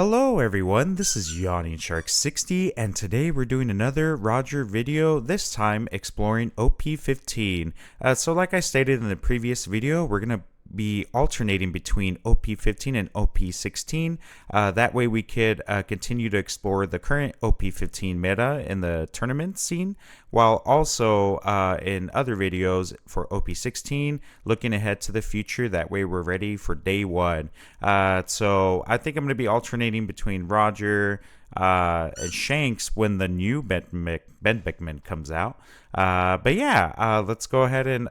Hello everyone, this is Yawning Shark 60 and today we're doing another Roger video, this time exploring OP15. So like I stated in the previous video, we're going to be alternating between OP15 and OP16. That way we could continue to explore the current OP15 meta in the tournament scene, while also in other videos for OP16 looking ahead to the future. That way we're ready for day one. So I think I'm going to be alternating between Roger and Shanks when the new Ben Beckman comes out. But yeah, let's go ahead and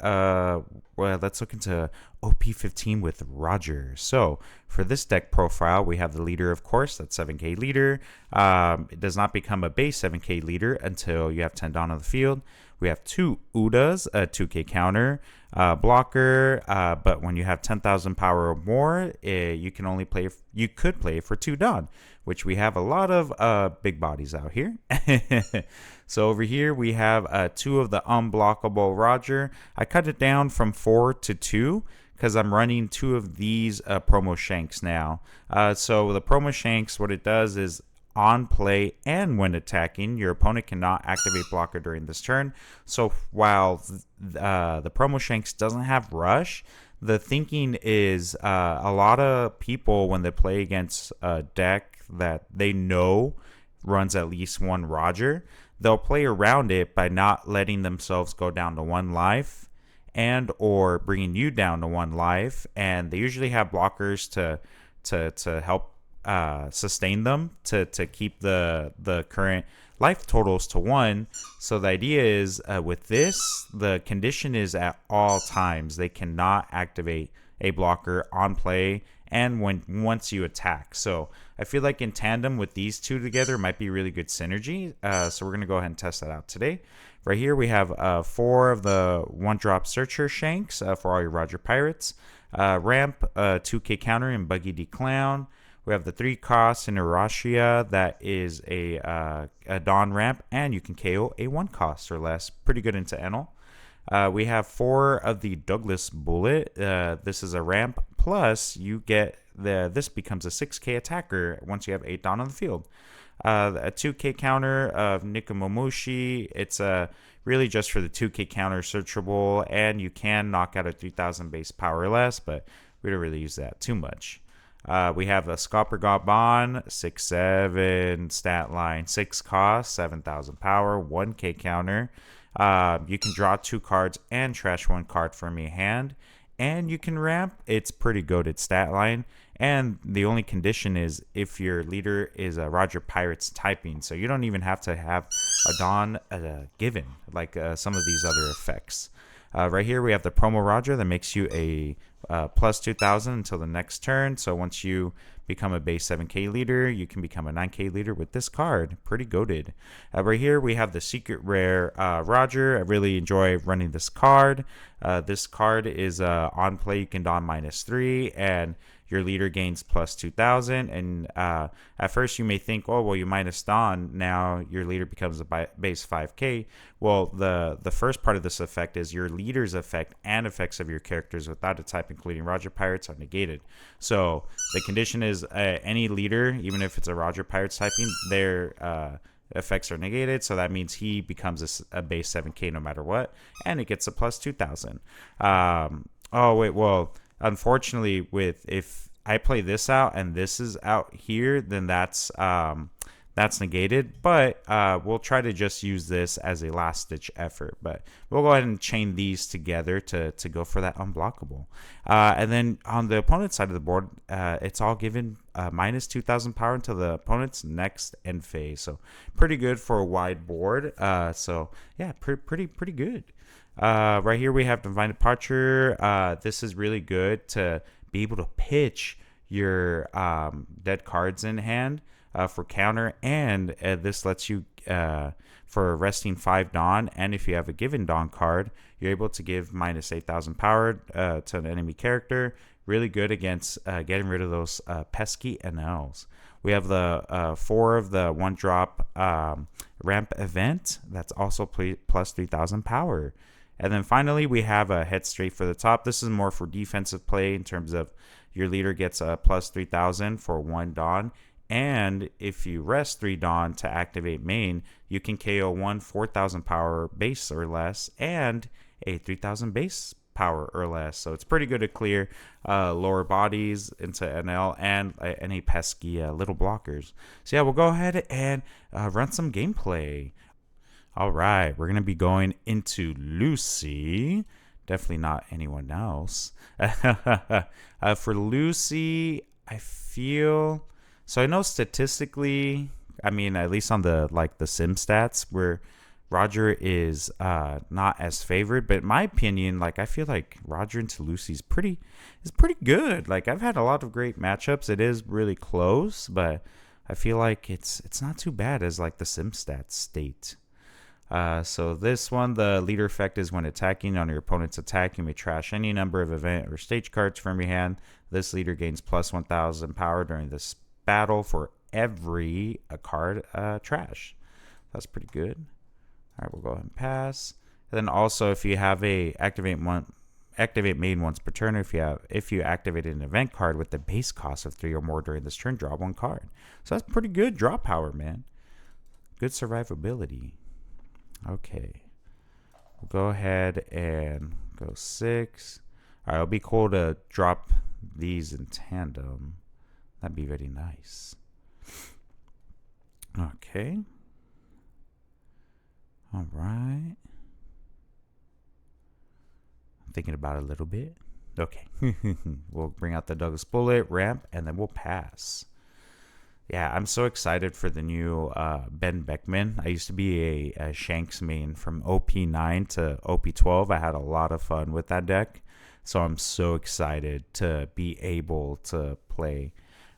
let's look into OP15 with Roger. So for this deck profile, we have the leader, of course, that's 7k leader. It does not become a base 7k leader until you have 10 Dawn on the field. We have two Udas, a 2k counter, blocker, but when you have 10,000 power or more, you could play for 2 Dawn, which we have a lot of big bodies out here. So over here we have 2 of the unblockable Roger. I cut it down from 4 to 2 because I'm running 2 of these promo Shanks now. So the promo Shanks, what it does is on play and when attacking, your opponent cannot activate blocker during this turn. So while the promo Shanks doesn't have rush, the thinking is a lot of people, when they play against a deck that they know runs at least 1 Roger, they'll play around it by not letting themselves go down to 1 life and or bringing you down to 1 life, and they usually have blockers to help sustain them to keep the current life totals to 1. So the idea is with this, the condition is at all times they cannot activate a blocker on play and once you attack. So I feel like in tandem with these 2 together might be really good synergy. So we're going to go ahead and test that out today. Right here we have 4 of the 1-drop Searcher Shanks for all your Roger Pirates. Ramp, 2k counter, and Buggy D Clown. We have the 3 cost in Arashia, that is a Dawn ramp, and you can KO a 1 cost or less. Pretty good into Enel. We have 4 of the Douglas Bullet. This is a ramp, plus you get this becomes a 6k attacker once you have 8 Dawn on the field. A 2k counter of Nikomomushi. It's really just for the 2k counter searchable, and you can knock out a 3000 base power or less, but we don't really use that too much. We have a Scalper Gabon, 6/7 stat line, 6 cost, 7000 power, 1k counter. You can draw 2 cards and trash 1 card from your hand, and you can ramp. It's pretty goated stat line, and the only condition is if your leader is a Roger Pirates typing, so you don't even have to have a Dawn given like some of these other effects. Right here we have the promo Roger that makes you a plus 2000 until the next turn. So once you become a base 7k leader, you can become a 9k leader with this card. Pretty goated. Right here we have the secret rare Roger. I really enjoy running this card. This card is on play, you can Dawn -3, and your leader gains plus 2000. And at first you may think, oh well, you minus Dawn, now your leader becomes a base 5k. Well, the first part of this effect is your leader's effect and effects of your characters without a type, including Roger Pirates, are negated. So the condition is any leader, even if it's a Roger Pirates typing, their effects are negated, so that means he becomes a base 7k no matter what, and it gets a plus 2000. Oh wait, well, unfortunately, if I play this out and this is out here, then that's negated. But we'll try to just use this as a last ditch effort. But we'll go ahead and chain these together to go for that unblockable. And then on the opponent's side of the board, it's all given minus 2000 power until the opponent's next end phase. So pretty good for a wide board. So yeah, pretty good. Right here we have Divine Departure. This is really good to be able to pitch your dead cards in hand for counter, and this lets you for resting 5 Dawn, and if you have a given Dawn card, you're able to give minus 8000 power to an enemy character. Really good against getting rid of those pesky Enels. We have the 4 of the 1-drop ramp event that's also plus 3000 power. And then finally, we have a head straight for the top. This is more for defensive play in terms of your leader gets a plus 3000 for 1 Dawn, And if you rest 3 Dawn to activate main, you can KO one 4,000 power base or less and a 3,000 base power or less. So it's pretty good to clear lower bodies into NL and any pesky little blockers. So yeah, we'll go ahead and run some gameplay. All right, we're going to be going into Lucy. Definitely not anyone else. For Lucy, I feel... So I know statistically, I mean, at least on the sim stats, where Roger is not as favored, but in my opinion, I feel like Roger into Lucy is pretty good. I've had a lot of great matchups. It is really close, but I feel like it's not too bad as the sim stats state. So this one, the leader effect is when attacking on your opponent's attack, you may trash any number of event or stage cards from your hand. This leader gains plus 1,000 power during this battle for every card trash. That's pretty good. All right, we'll go ahead and pass. And then also, if you have a activate main once per turn, if you activate an event card with the base cost of 3 or more during this turn, draw 1 card. So that's pretty good draw power, man. Good survivability. Okay, we'll go ahead and go 6. All right, it'll be cool to drop these in tandem. That'd be very nice. Okay. All right. I'm thinking about it a little bit. Okay. We'll bring out the Douglas Bullet, ramp, and then we'll pass. Yeah, I'm so excited for the new Ben Beckman. I used to be a Shanks main from OP9 to OP12. I had a lot of fun with that deck. So I'm so excited to be able to play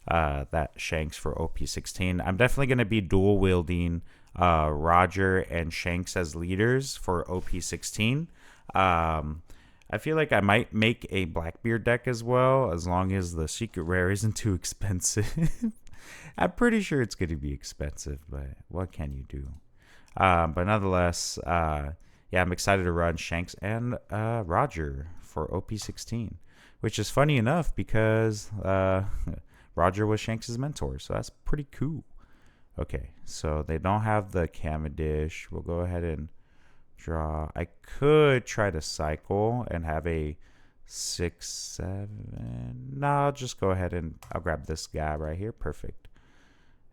that Shanks for OP16. I'm definitely going to be dual wielding Roger and Shanks as leaders for OP16. I feel like I might make a Blackbeard deck as well, as long as the secret rare isn't too expensive. I'm pretty sure it's going to be expensive, but what can you do? But nonetheless, yeah, I'm excited to run Shanks and Roger for OP16, which is funny enough because Roger was Shanks' mentor, so that's pretty cool. Okay, so they don't have the Cavendish. We'll go ahead and draw. I could try to cycle and have a 6, 7. No, I'll just go ahead and I'll grab this guy right here. Perfect.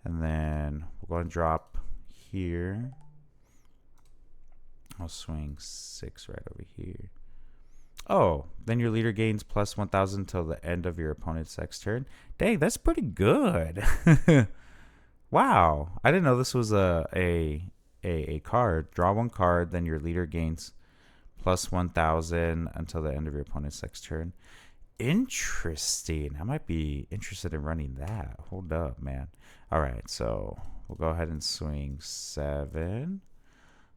And then we're going to drop here. I'll swing 6 right over here. Oh, then your leader gains plus 1,000 until the end of your opponent's next turn. Dang, that's pretty good. Wow, I didn't know this was a card. Draw 1 card, then your leader gains plus 1,000 until the end of your opponent's next turn. Interesting. I might be interested in running that. Hold up, man. All right, so we'll go ahead and swing 7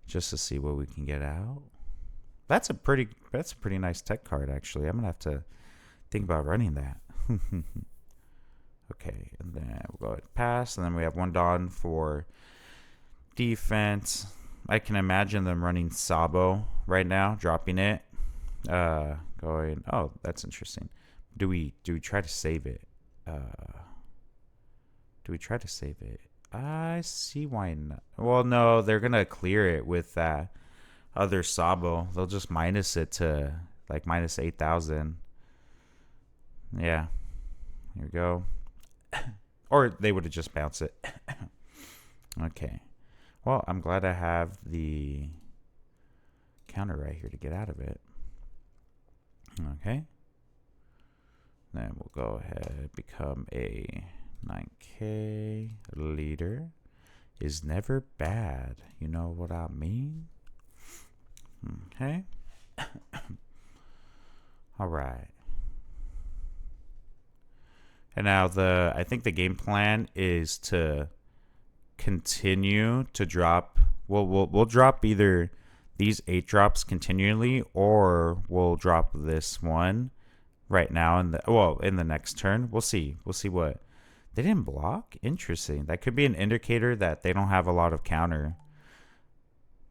just to see what we can get out. That's a pretty nice tech card, actually. I'm gonna have to think about running that. Okay, and then we'll go ahead and pass, and then we have 1 Dawn for defense. I can imagine them running Sabo right now, dropping it. Going. Oh, that's interesting. Do we try to save it? Do we try to save it? I see why not. Well, no, they're gonna clear it with that other Sabo. They'll just minus it to minus 8,000. Yeah, here we go. Or they would have just bounced it. Okay. Well, I'm glad I have the counter right here to get out of it. Okay. Then we'll go ahead, become a 9K leader. Is never bad. You know what I mean? Okay. All right. And now I think the game plan is to continue to drop. We'll drop either these 8 drops continually, or we'll drop this one right now in the next turn. We'll see what they didn't block. Interesting. That could be an indicator that they don't have a lot of counter.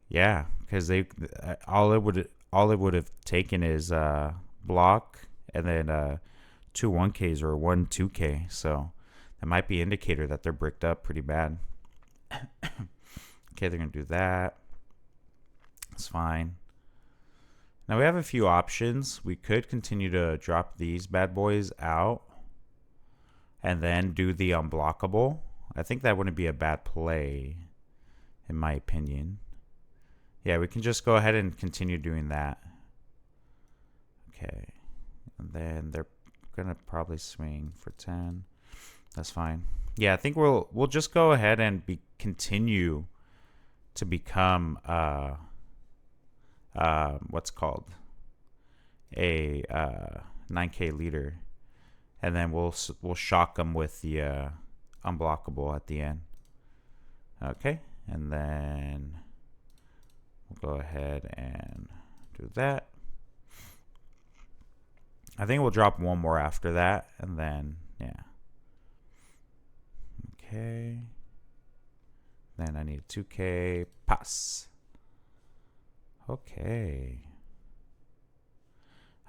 Yeah, because they all it would have taken is block and then 2 1Ks or 1 2K. So That might be indicator that they're bricked up pretty bad. Okay, they're going to do that. That's fine. Now we have a few options. We could continue to drop these bad boys out and then do the unblockable. I think that wouldn't be a bad play, in my opinion. Yeah, we can just go ahead and continue doing that. Okay. And then they're going to probably swing for 10. That's fine. Yeah, I think we'll just go ahead and continue to become what's called a 9K leader, and then we'll shock them with the unblockable at the end. Okay, and then we'll go ahead and do that. I think we'll drop one more after that, and then yeah. Okay. Then I need a 2K pass. Okay.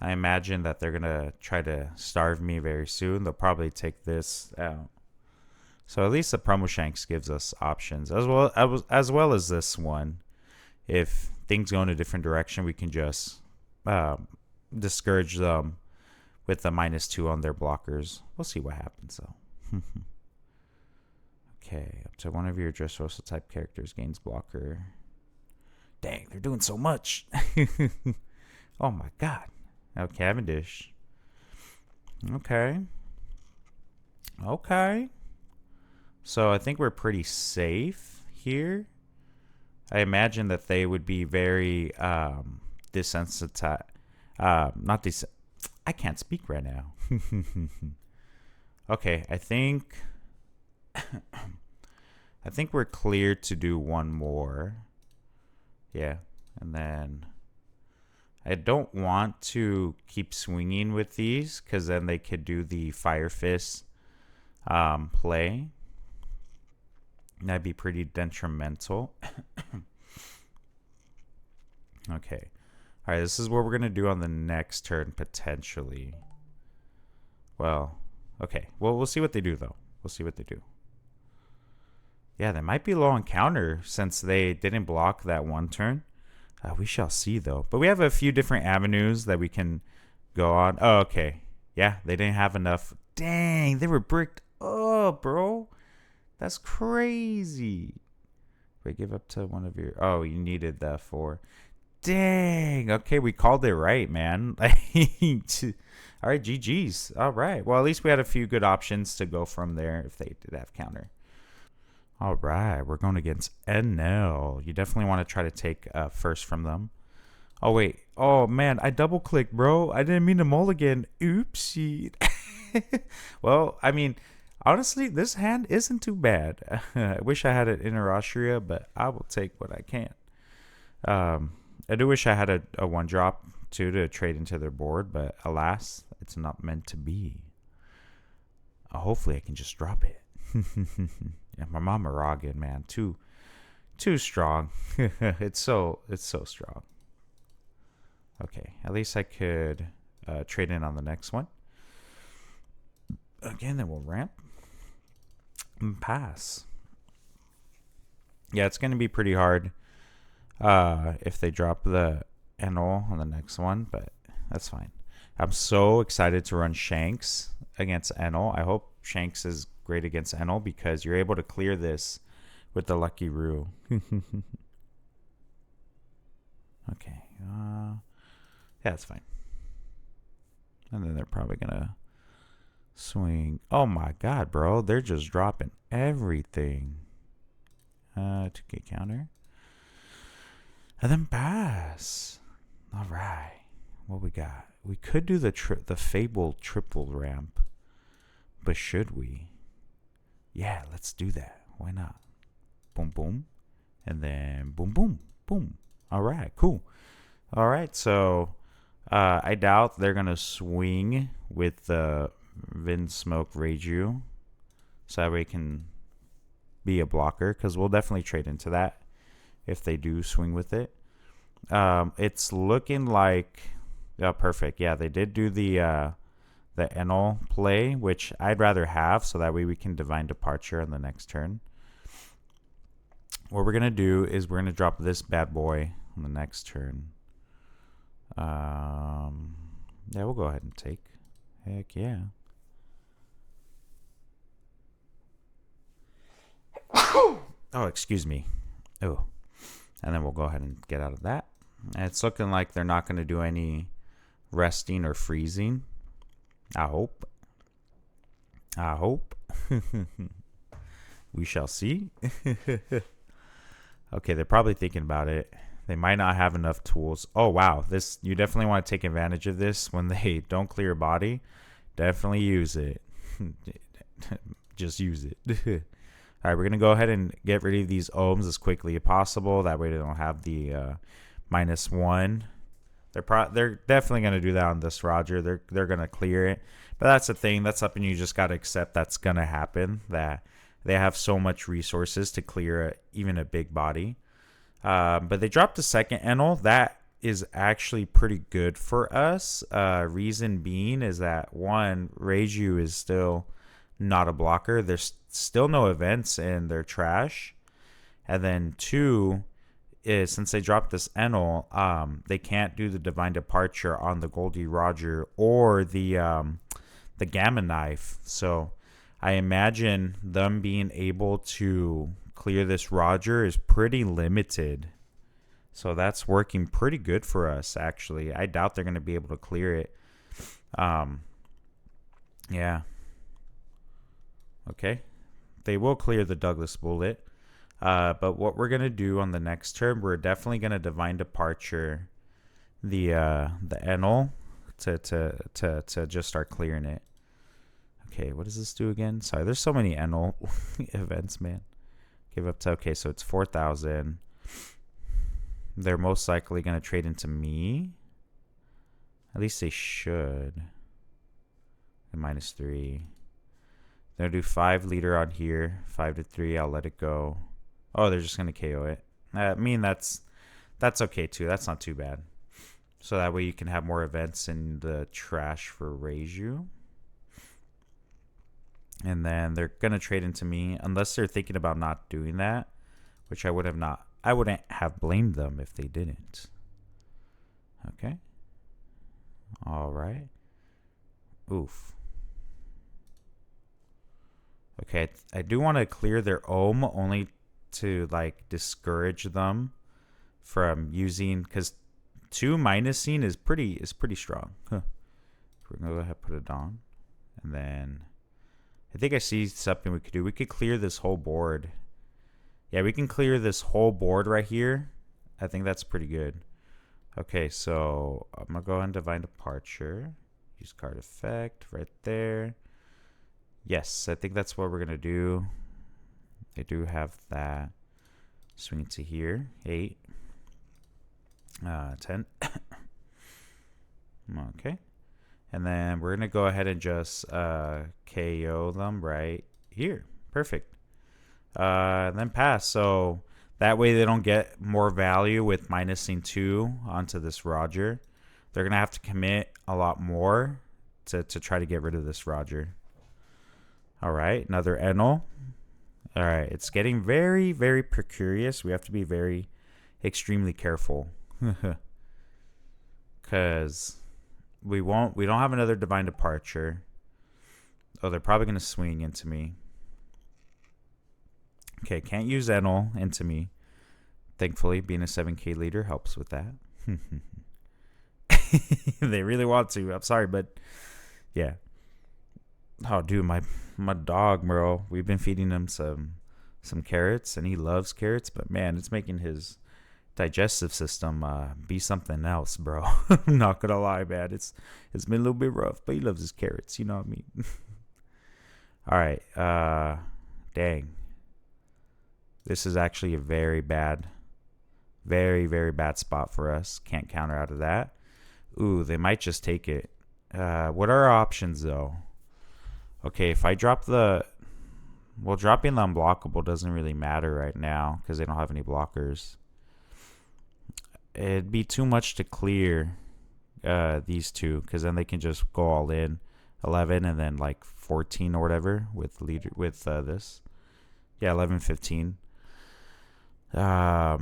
I imagine that they're gonna try to starve me very soon. They'll probably take this out. So at least the promo shanks gives us options as well as this one. If things go in a different direction, we can just discourage them with the -2 on their blockers. We'll see what happens though. Okay, up to one of your Dressrosa type characters gains blocker. Dang, they're doing so much. Oh my god. Okay, Cavendish. Okay. Okay. So I think we're pretty safe here. I imagine that they would be very desensitized. I can't speak right now. Okay, I think we're clear to do one more. Yeah, and then I don't want to keep swinging with these because then they could do the Fire Fist play. That'd be pretty detrimental. Okay. All right, this is what we're going to do on the next turn, potentially. Well, okay. Well, we'll see what they do, though. We'll see what they do. Yeah, they might be low on counter since they didn't block that one turn. We shall see, though. But we have a few different avenues that we can go on. Oh, okay. Yeah, they didn't have enough. Dang, they were bricked up, bro. That's crazy. Wait, give up to one of your... Oh, you needed that for... Dang. Okay, we called it right, man. All right, GG's. All right. Well, at least we had a few good options to go from there if they did have counter. All right, we're going against Enel. You definitely want to try to take first from them. Oh, wait. Oh, man, I double-clicked, bro. I didn't mean to mulligan. Oopsie. Well, I mean, honestly, this hand isn't too bad. I wish I had an Interostria, but I will take what I can. I do wish I had a one-drop, too, to trade into their board, but alas, it's not meant to be. Hopefully, I can just drop it. Yeah, my mom Aragan, man, too strong. it's so strong. Okay, at least I could trade in on the next one. Again, then we'll ramp and pass. Yeah, it's gonna be pretty hard if they drop the Enel on the next one, but that's fine. I'm so excited to run Shanks against Enel. I hope Shanks is great against Enel because you're able to clear this with the Lucky RU. Okay. Yeah, that's fine. And then they're probably going to swing. Oh, my God, bro. They're just dropping everything. 2K counter. And then pass. All right. What we got? We could do the Fable triple ramp. But should we? Yeah, let's do that. Why not? Boom, boom. And then boom, boom, boom. All right, cool. All right, so I doubt they're going to swing with the Vinsmoke Reiju. So that way it can be a blocker. Because we'll definitely trade into that if they do swing with it. It's looking like... Oh, perfect. Yeah, they did do the the Enel play, which I'd rather have, so that way we can divine departure on the next turn. What we're gonna do is we're gonna drop this bad boy on the next turn. Yeah, we'll go ahead and take. Heck yeah. Oh, excuse me. Oh, and then we'll go ahead and get out of that. And it's looking like they're not going to do any resting or freezing. I hope. We shall see. Okay, they're probably thinking about it. They might not have enough tools. Oh, wow. You definitely want to take advantage of this when they don't clear a body. Definitely use it. Just use it. All right, we're going to go ahead and get rid of these ohms as quickly as possible. That way they don't have the -1. They're definitely going to do that on this Roger. They're going to clear it. But that's the thing. That's something you just got to accept that's going to happen. That they have so much resources to clear even a big body. But they dropped the second Enel. That is actually pretty good for us. Reason being is that, one, Reiju is still not a blocker. There's still no events in their trash. And then two is, since they dropped this Enel, they can't do the divine departure on the Goldie Roger or the Gamma Knife. So I imagine them being able to clear this Roger is pretty limited. So that's working pretty good for us, actually. I doubt they're going to be able to clear it. Yeah. Okay. They will clear the Douglas Bullet. But what we're going to do on the next turn, we're definitely going to divine departure the Enel to just start clearing it. Okay, what does this do again? Sorry, there's so many Enel events, man. Give up to, okay, so it's 4,000. They're most likely going to trade into me. At least they should. And -3. They're going to do 5 leader on here. 5 to 3, I'll let it go. Oh, they're just going to KO it. I mean, that's okay too. That's not too bad. So that way you can have more events in the trash for Reiju. And then they're going to trade into me, unless they're thinking about not doing that, which I wouldn't have blamed them if they didn't. Okay. All right. Oof. Okay, I do want to clear their ohm only to like discourage them from using, because 2 minusing is pretty strong. Huh. We're gonna go ahead and put it on, and then I think I see something we could do. We could clear this whole board. Yeah, we can clear this whole board right here. I think that's pretty good. Okay, so I'm gonna go ahead and divine departure. Use card effect right there. Yes, I think that's what we're gonna do. I do have that. Swing it to here. 8. 10. Okay. And then we're going to go ahead and just KO them right here. Perfect. And then pass. So that way they don't get more value with minusing 2 onto this Roger. They're going to have to commit a lot more to try to get rid of this Roger. All right. Another Enel. All right. It's getting very, very precarious. We have to be very extremely careful. Because we don't have another divine departure. Oh, they're probably going to swing into me. Okay, can't use Enel into me. Thankfully, being a 7K leader helps with that. They really want to. I'm sorry, but yeah. Oh, dude, my dog, bro. We've been feeding him some carrots, and he loves carrots. But man, it's making his digestive system be something else, bro. I'm not gonna lie, man. It's been a little bit rough, but he loves his carrots. You know what I mean? All right. Dang. This is actually a very bad, very, very bad spot for us. Can't counter out of that. Ooh, they might just take it. What are our options, though? Okay, if I drop the... Well, dropping the unblockable doesn't really matter right now because they don't have any blockers. It'd be too much to clear these two because then they can just go all in. 11 and then like 14 or whatever with leader with this. Yeah, 11, 15. Yeah,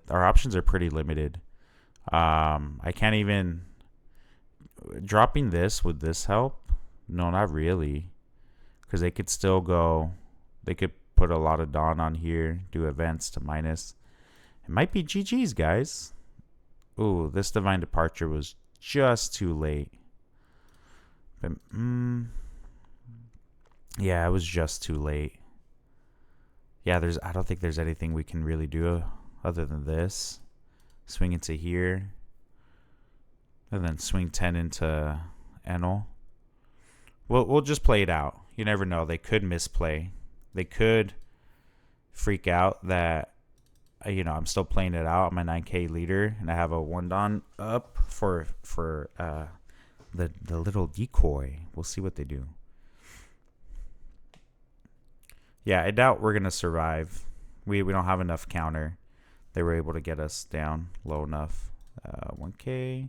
our options are pretty limited. I can't even dropping this. Would this help? No, not really, because they could still go. They could put a lot of Dawn on here, do events to minus. It might be GG's, guys. Ooh, this Divine Departure was just too late. But, yeah, it was just too late. Yeah, I don't think there's anything we can really do other than this. Swing into here. And then swing 10 into Enel. We'll just play it out. You never know. They could misplay. They could freak out that, I'm still playing it out. I'm a 9K leader, and I have a 1 Dawn up for the little decoy. We'll see what they do. Yeah, I doubt we're going to survive. We don't have enough counter. They were able to get us down low enough. 1K.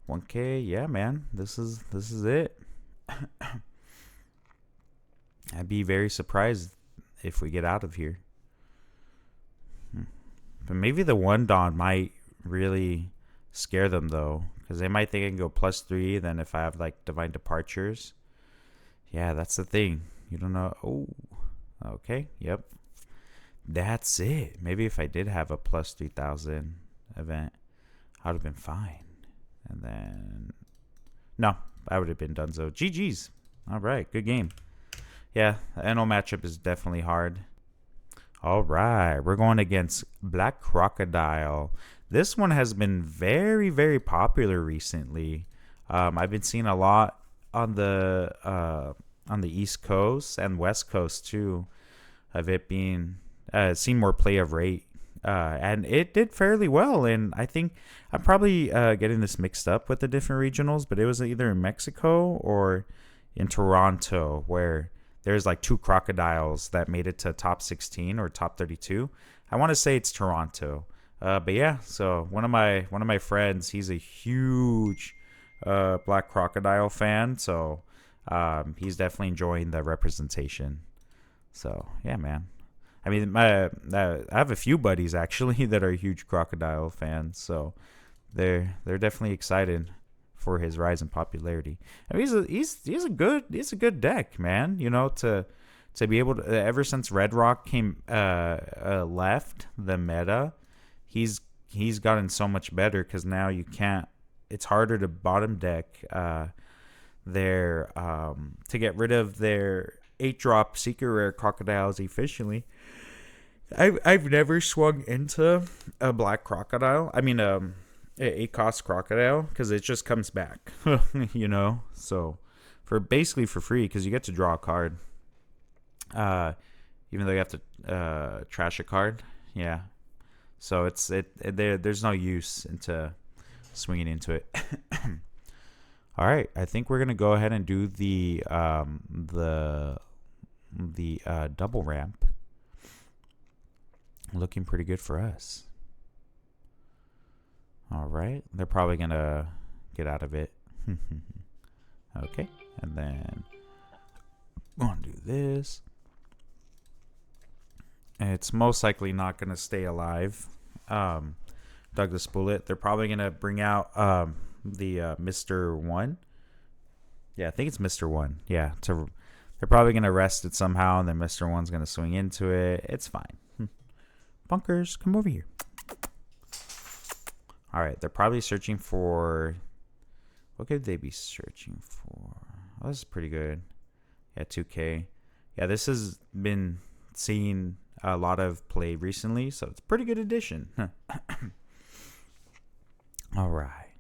1K. Yeah, man. This is it. I'd be very surprised if we get out of here. But maybe the 1 Dawn might really scare them, though, because they might think I can go +3. Then if I have like Divine Departures, yeah, that's the thing. You don't know. Oh, okay. Yep. That's it. Maybe if I did have a +3000 event, I would have been fine. And then, no, I would have been donezo. GG's. All right, good game. Yeah, the Enel matchup is definitely hard. All right, we're going against Black Crocodile. This one has been very, very popular recently. I've been seeing a lot on the East Coast and West Coast too, of it being seen more play of rate. And it did fairly well. And I think I'm probably getting this mixed up with the different regionals, but it was either in Mexico or in Toronto, where there's like 2 crocodiles that made it to top 16 or top 32. I want to say it's Toronto. But yeah, so one of my friends, he's a huge Black Crocodile fan, so he's definitely enjoying the representation. So yeah, man. I mean, I have a few buddies actually that are huge Crocodile fans, so they're definitely excited for his rise in popularity. I mean, he's a good deck, man. To be able to, ever since Red Rock came left the meta, he's gotten so much better, because now you can't. It's harder to bottom deck their to get rid of their 8-drop secret rare crocodiles efficiently. I've never swung into a Black Crocodile. I mean, a 8-cost crocodile, because it just comes back, So basically for free, because you get to draw a card, even though you have to trash a card. Yeah, so there's no use into swinging into it. All right, I think we're gonna go ahead and do the double ramp. Looking pretty good for us. All right, they're probably gonna get out of it. Okay, and then I'm gonna do this. It's most likely not gonna stay alive. Douglas Bullet. They're probably gonna bring out the Mr. 1. Yeah, I think it's Mr. 1. Yeah, they're probably gonna rest it somehow, and then Mr. 1's gonna swing into it. It's fine. Bunkers, come over here. All right, they're probably searching for. What could they be searching for? Oh, this is pretty good. Yeah, 2K. Yeah, this has been seeing a lot of play recently, so it's a pretty good addition. All right.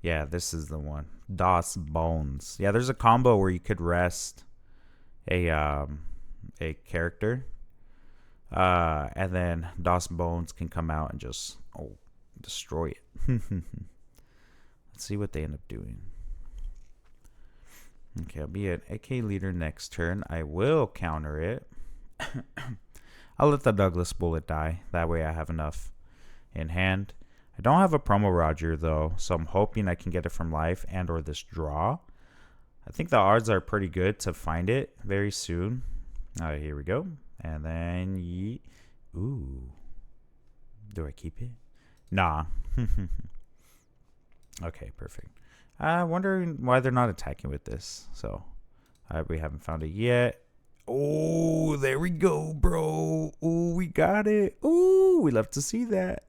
Yeah, this is the one. DOS Bones. Yeah, there's a combo where you could rest a character, and then DOS Bones can come out and just destroy it. Let's see what they end up doing. Okay, I'll be an AK leader next turn. I will counter it. I'll let the Douglas Bullet die. That way I have enough in hand. I don't have a promo Roger though, so I'm hoping I can get it from life and or this draw. I think the odds are pretty good to find it very soon. All right, here we go. And then ooh. Do I keep it? Nah. Okay, perfect. I'm wondering why they're not attacking with this. So, we haven't found it yet. Oh, there we go, bro. Oh, we got it. Oh, we love to see that.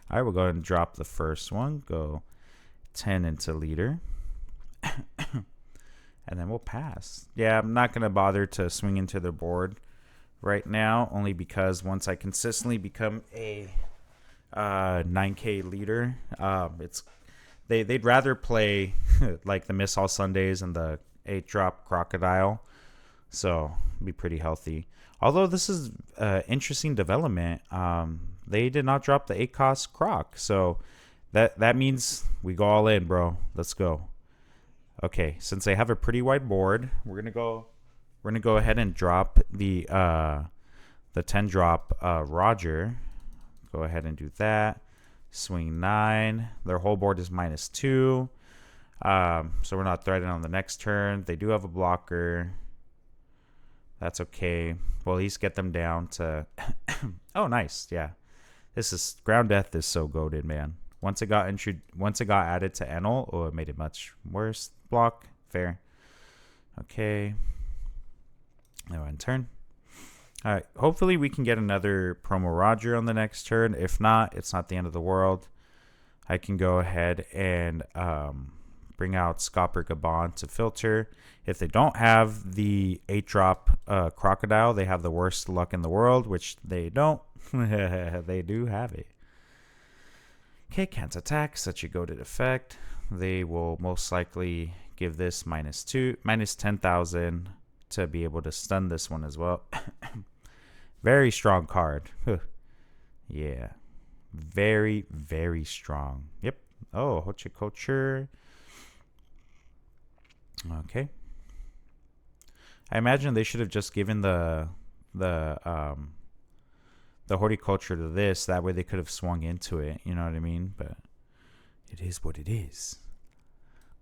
All right, we'll go ahead and drop the first one. Go 10 into leader. And then we'll pass. Yeah, I'm not going to bother to swing into the board right now, only because once I consistently become a 9K leader, they'd rather play like the Miss All Sundays and the 8-drop Crocodile, so be pretty healthy. Although this is interesting development, they did not drop the 8-cost Croc, so that means we go all in, bro. Let's go. Okay, since they have a pretty wide board, we're gonna go ahead and drop the 10-drop Roger. Go ahead and do that. Swing 9. Their whole board is -2. So we're not threatened on the next turn. They do have a blocker. That's okay. We'll at least get them down to oh, nice. Yeah. This is ground death is so goated, man. Once it got added to Enel, oh, it made it much worse. Block. Fair. Okay. Now end turn. All right. Hopefully we can get another promo Roger on the next turn. If not, it's not the end of the world. I can go ahead and bring out Scopper Gabon to filter. If they don't have the 8-drop Crocodile, they have the worst luck in the world, which they don't. They do have it. Okay, can't attack. Such a goated effect. They will most likely give this minus 10,000 to be able to stun this one as well. Very strong card. Yeah. Very, very strong. Yep. Oh, horticulture. Okay. I imagine they should have just given the horticulture to this. That way they could have swung into it. You know what I mean? But it is what it is.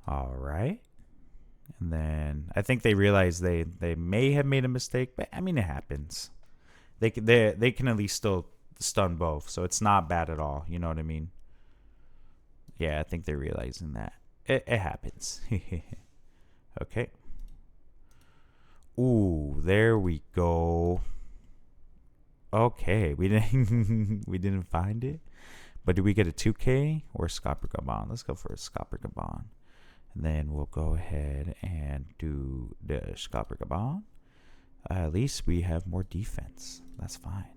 All right. And then I think they realized they may have made a mistake, but I mean, it happens. They can at least still stun both, so it's not bad at all. You know what I mean? Yeah, I think they're realizing that. It happens. Okay. Ooh, there we go. Okay, we didn't find it, but did we get a 2K or Scopper Gabon? Let's go for a Scopper Gabon. And then we'll go ahead and do the Scopper Gabon. At least we have more defense. That's fine.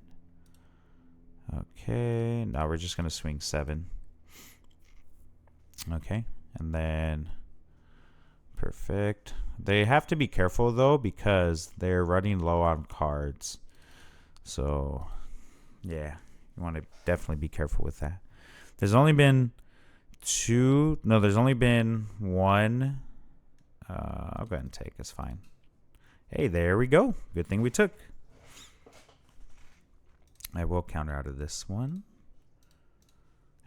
Okay, now we're just going to swing 7. Okay, and then perfect. They have to be careful, though, because they're running low on cards. So, yeah, you want to definitely be careful with that. There's only been there's only been 1. I'll go ahead and take. It's fine. Hey, there we go. Good thing we took. I will counter out of this one.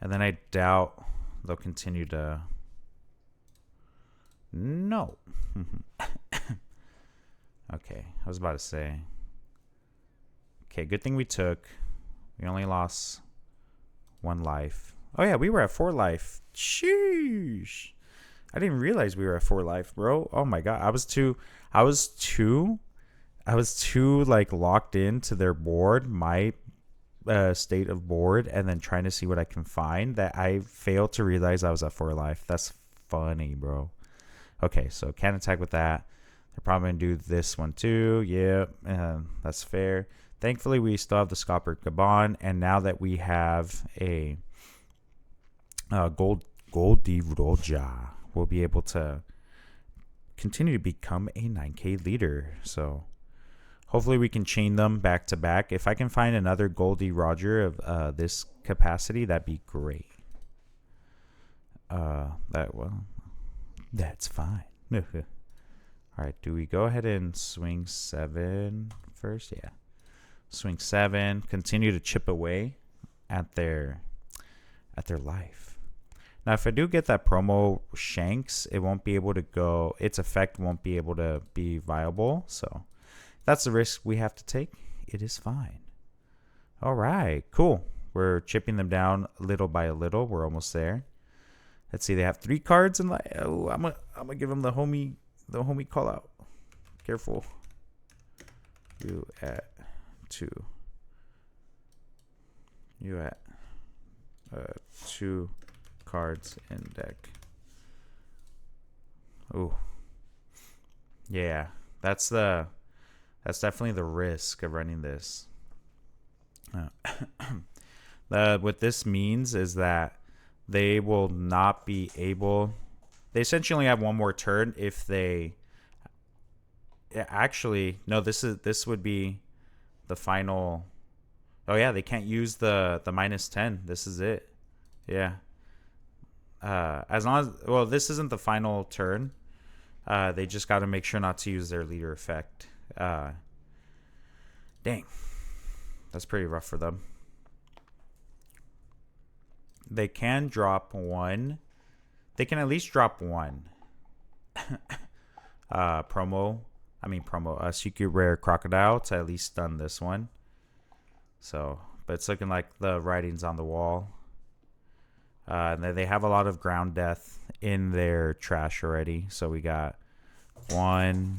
And then I doubt they'll continue to... No. Okay, I was about to say. Okay, good thing we took. We only lost 1 life. Oh, yeah, we were at 4 life. Sheesh. I didn't realize we were at 4 life, bro. Oh, my God. I was too like locked into their board, my state of board, and then trying to see what I can find that I failed to realize I was at 4 life. That's funny, bro. Okay, so can't attack with that. They're probably going to do this one too. Yeah, that's fair. Thankfully, we still have the Scopper Gabon, and now that we have a Goldie Roja, we'll be able to continue to become a 9K leader. So hopefully we can chain them back to back. If I can find another Goldie Roger of this capacity, that'd be great. That's fine. All right, do we go ahead and swing 7 first? Yeah. Swing 7, continue to chip away at their at their life. Now, if I do get that promo Shanks, it won't be able to go. Its effect won't be able to be viable. So that's the risk we have to take. It is fine. All right, cool. We're chipping them down little by little. We're almost there. Let's see. They have 3 cards in life. Oh, I'm gonna give them the homie call out. Careful. You at 2. You at 2 cards in deck. Oh, yeah. That's definitely the risk of running this. What this means is that they will not be able. They essentially only have one more turn if they. Actually, no. This would be the final. Oh yeah, they can't use the -10. This is it. Yeah. As long as this isn't the final turn. They just got to make sure not to use their leader effect. Dang, that's pretty rough for them. They can drop 1. They can at least drop 1. Secret Rare Crocodile to at least stun this one. So, but it's looking like the writing's on the wall. And they have a lot of ground death in their trash already. So we got 1,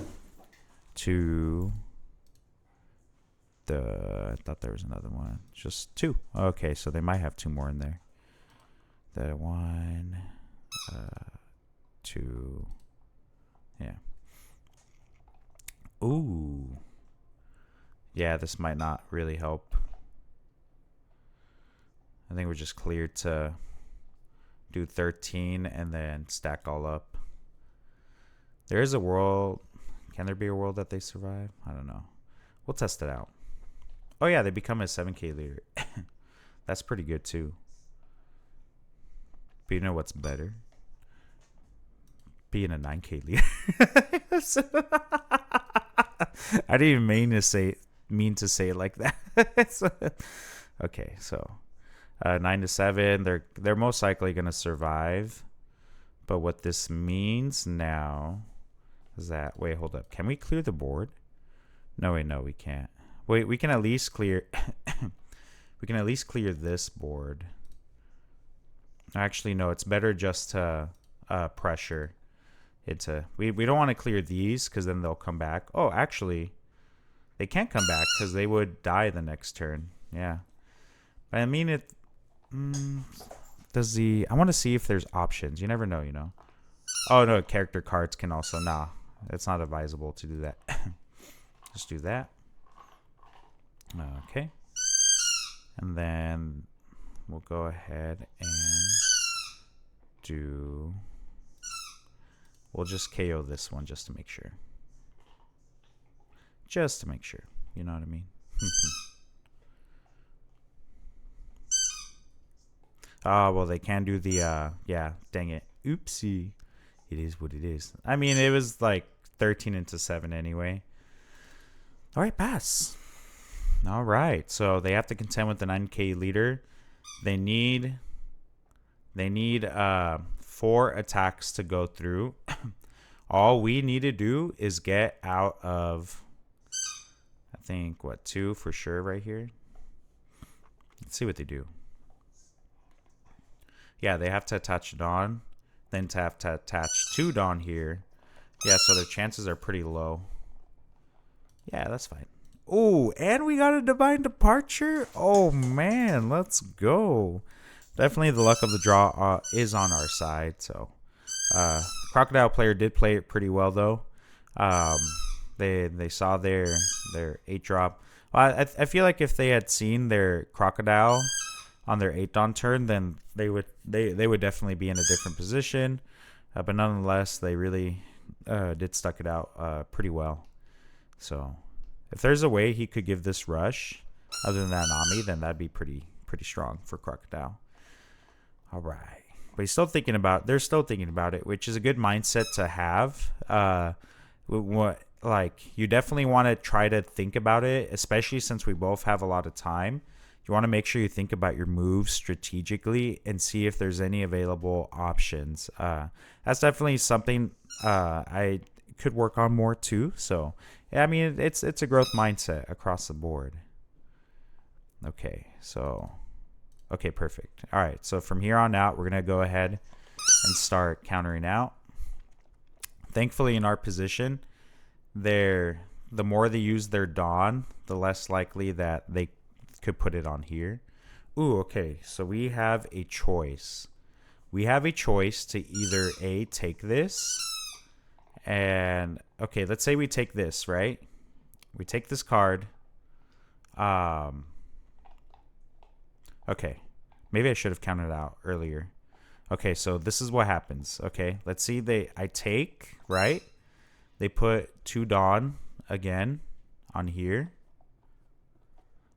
2. I thought there was another one. Just 2. Okay, so they might have 2 more in there. The 1, 2. Yeah. Ooh. Yeah, this might not really help. I think we're just cleared to do 13 and then stack all up. There is a world. Can there be a world that they survive? I don't know. We'll test it out. Oh yeah, they become a 7K leader. That's pretty good too. But you know what's better? Being a 9K leader. I didn't even mean to say it like that. Okay, so 9 to 7, they're most likely gonna survive. But what this means now is that hold up. Can we clear the board? No, we can't. Wait, we can at least clear we can at least clear this board. Actually, no, it's better just to pressure into. We don't want to clear these because then they'll come back. Oh, actually, they can't come back because they would die the next turn. Yeah, but I mean it. I want to see if there's options. You never know, you know. Oh no, character cards can also. Nah, it's not advisable to do that. Just do that. Okay, and then we'll go ahead and do. We'll just KO this one just to make sure. Just to make sure. You know what I mean? Oh, well, they can do the, yeah, dang it. Oopsie. It is what it is. I mean, it was like 13 into 7 anyway. All right, pass. All right. So they have to contend with the 9K leader. They need 4 attacks to go through. All we need to do is get out of, I think, 2 for sure right here. Let's see what they do. Yeah, they have to attach Dawn, then to have to attach 2 Dawn here. Yeah, so their chances are pretty low. Yeah, that's fine. Oh, and we got a Divine Departure? Oh, man, let's go. Definitely the luck of the draw is on our side. So, Crocodile player did play it pretty well, though. They saw their 8-drop. Well, I feel like if they had seen their Crocodile on their 8-Dawn turn, then they would definitely be in a different position. But nonetheless, they really did stuck it out pretty well. So, if there's a way he could give this rush other than that Nami, then that'd be pretty strong for Crocodile. All right, but they're still thinking about it, which is a good mindset to have. You definitely want to try to think about it, especially since we both have a lot of time. you want to make sure you think about your moves strategically and see if there's any available options. That's definitely something I could work on more too. So yeah, I mean, it's a growth mindset across the board. Okay, so okay, perfect. All right, so from here on out, we're gonna go ahead and start countering out. Thankfully, in our position, the more they use their Dawn, the less likely that they could put it on here. Ooh, okay, so we have a choice. We have a choice to either A, take this, and okay, let's say we take this, right? We take this card. Okay, maybe I should have counted out earlier. Okay, so this is what happens. Okay, let's see. I take, right? They put 2 Dawn again on here.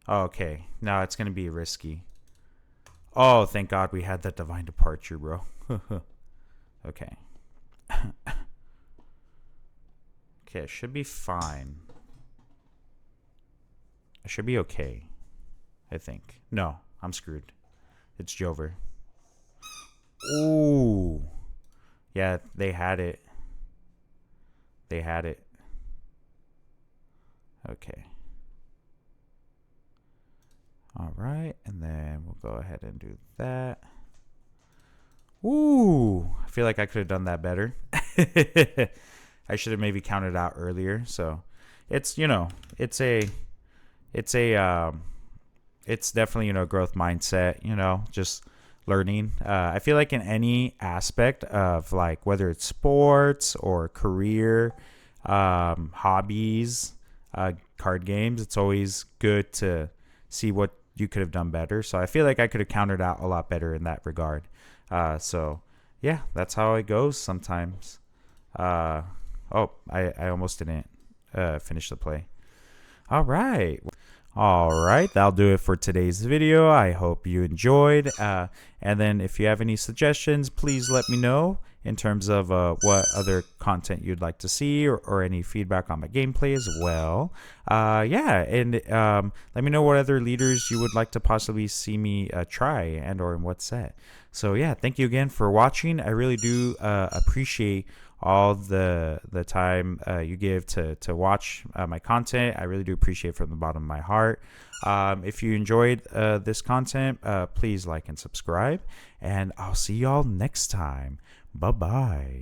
Oh, okay, now it's gonna be risky. Oh, thank God we had that Divine Departure, bro. Okay. Okay, it should be fine. I should be okay, I think. No, I'm screwed. It's Jover. Ooh. Yeah, they had it. They had it. Okay. All right, and then we'll go ahead and do that. Ooh, I feel like I could have done that better. I should have maybe counted out earlier. So it's, you know, it's definitely, you know, growth mindset, you know, just learning. I feel like in any aspect of, like, whether it's sports or career, hobbies, card games, it's always good to see what you could have done better. So I feel like I could have countered out a lot better in that regard. So yeah, that's how it goes sometimes. Oh, I almost didn't finish the play. All right. That'll do it for today's video. I hope you enjoyed. And then if you have any suggestions, please let me know in terms of what other content you'd like to see, or any feedback on my gameplay as well. Yeah, and let me know what other leaders you would like to possibly see me try and or in what set. So yeah, thank you again for watching. I really do appreciate all the time you give to watch my content. I really do appreciate it from the bottom of my heart. If you enjoyed this content, please like and subscribe, and I'll see y'all next time. Bye bye.